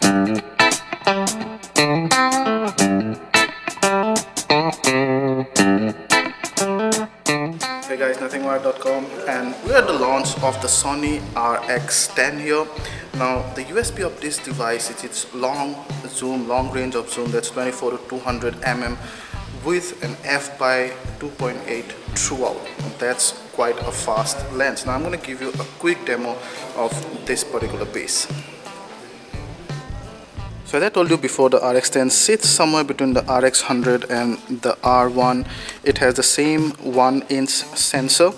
Hey guys, nothingwire.com, and we're at the launch of the Sony RX10 here. Now the USP of this device is its long range of zoom, that's 24 to 200 mm with an f/2.8 throughout. That's quite a fast lens. Now I'm going to give you a quick demo of this particular piece. So as I told you before, the RX10 sits somewhere between the RX100 and the R1. It has the same 1-inch sensor,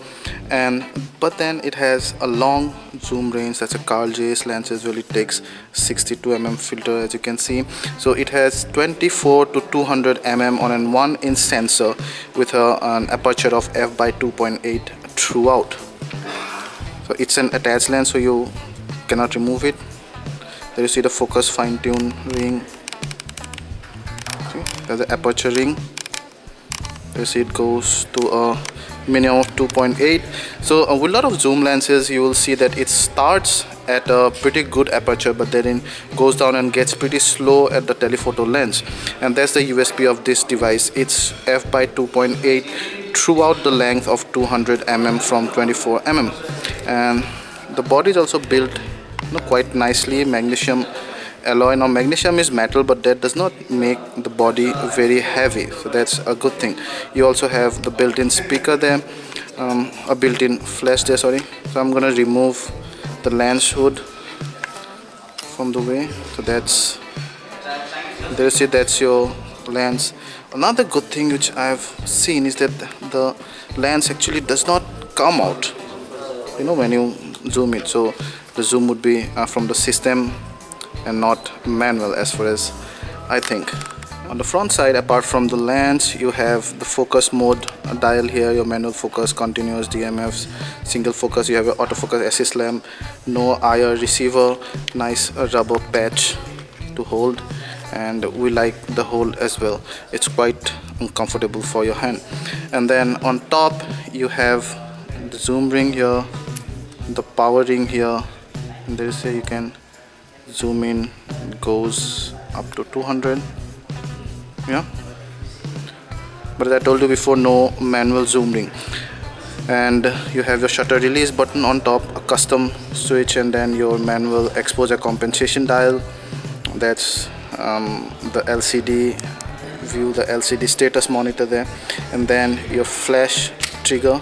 but then it has a long zoom range. That's a Carl Zeiss lens as well. It takes 62 mm filter, as you can see. So it has 24 to 200 mm on a 1-inch sensor with an aperture of f/2.8 throughout. So it's an attached lens, so you cannot remove it. There you see the focus fine-tune ring. See, there's the aperture ring. There you see it goes to a minimum of 2.8. So with a lot of zoom lenses, you will see that it starts at a pretty good aperture, but then it goes down and gets pretty slow at the telephoto lens. And that's the USP of this device. It's f/2.8 throughout the length of 200 mm from 24 mm. And the body is also built quite nicely, magnesium alloy. Now magnesium is metal, but that does not make the body very heavy, so that's a good thing. You also have the built-in speaker there, a built-in flash there, sorry. So I'm gonna remove the lens hood from the way. So that's, there you see, that's your lens. Another good thing which I've seen is that the lens actually does not come out, when you zoom it. So the zoom would be from the system and not manual, as far as I think. On the front side, apart from the lens, you have the focus mode dial here, your manual focus, continuous, DMFs, single focus. You have your autofocus assist lamp, no IR receiver, nice rubber patch to hold, and we like the hold as well. It's quite uncomfortable for your hand. And then on top you have the zoom ring here, the power ring here, and there you say you can zoom in. It goes up to 200, yeah, but as I told you before, no manual zoom ring. And you have your shutter release button on top, a custom switch, and then your manual exposure compensation dial. That's the LCD view, the LCD status monitor there, and then your flash trigger.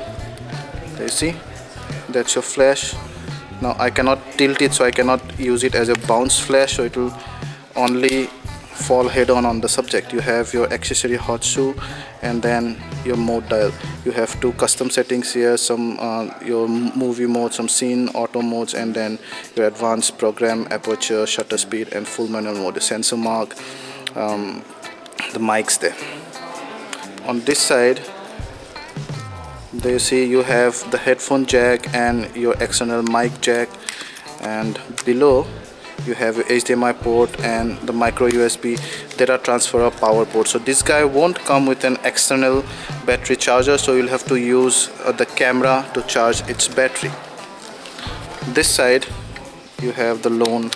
There you see, that's your flash. Now I cannot tilt it, so I cannot use it as a bounce flash, so it will only fall head on the subject. You have your accessory hot shoe, and then your mode dial. You have two custom settings here, some your movie mode, some scene auto modes, and then your advanced program, aperture, shutter speed, and full manual mode. The sensor mark, the mics there. On this side, there you see you have the headphone jack and your external mic jack, and below you have your HDMI port and the micro USB data transfer power port. So this guy won't come with an external battery charger, so you'll have to use the camera to charge its battery. This side you have the lone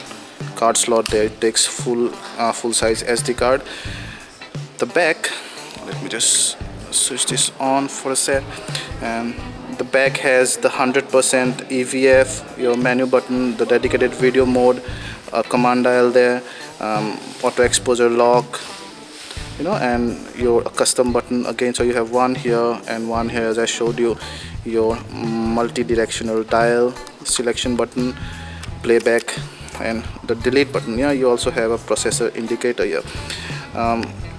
card slot there. It takes full size SD card. The back, let me just switch this on for a sec, and the back has the 100% EVF, your menu button, the dedicated video mode, a command dial there, auto exposure lock, and your custom button again. So you have one here and one here, as I showed you, your multi-directional dial, selection button, playback, and the delete button. You also have a processor indicator here.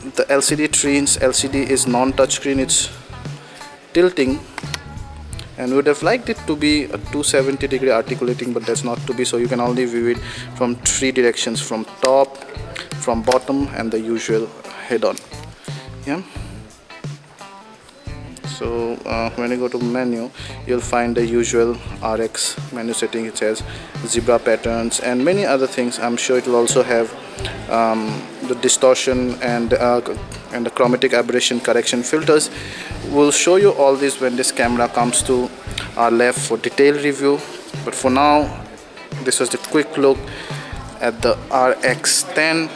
The LCD is non-touch screen. It's tilting, and we would have liked it to be a 270-degree articulating, but that's not to be, so you can only view it from 3 directions, from top, from bottom, and the usual head-on. So when you go to menu, you'll find the usual RX menu setting. It says zebra patterns and many other things. I'm sure it will also have the distortion and the chromatic aberration correction filters. We'll show you all this when this camera comes to our left for detailed review, but for now this was the quick look at the RX10.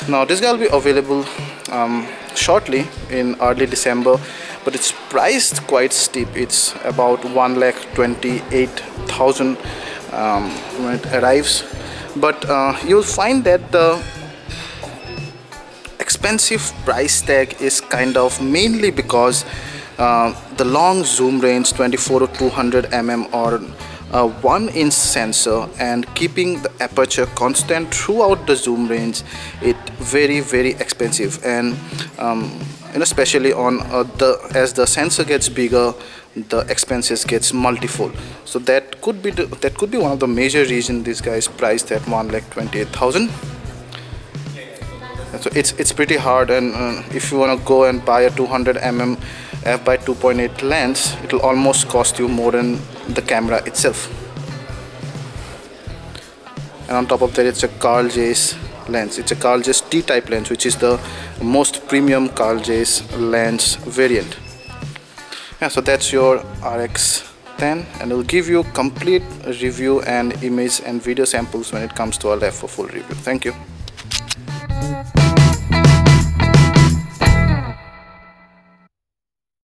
Now this guy will be available shortly in early December, but it's priced quite steep. It's about 1,28,000 when it arrives. But you'll find that the expensive price tag is kind of mainly because the long zoom range, 24 to 200 mm, or a 1-inch sensor, and keeping the aperture constant throughout the zoom range, it very expensive. And especially on as the sensor gets bigger, the expenses gets multifold. So that could be one of the major reasons this guy is priced at 1,28,000. So it's pretty hard, and if you want to go and buy a 200 mm f by 2.8 lens, it will almost cost you more than the camera itself. And on top of that, it's a Carl Zeiss lens. It's a Carl Zeiss T-type lens, which is the most premium Carl Zeiss lens variant. Yeah, so that's your RX10, and it'll give you complete review and image and video samples when it comes to our lab for full review. Thank you.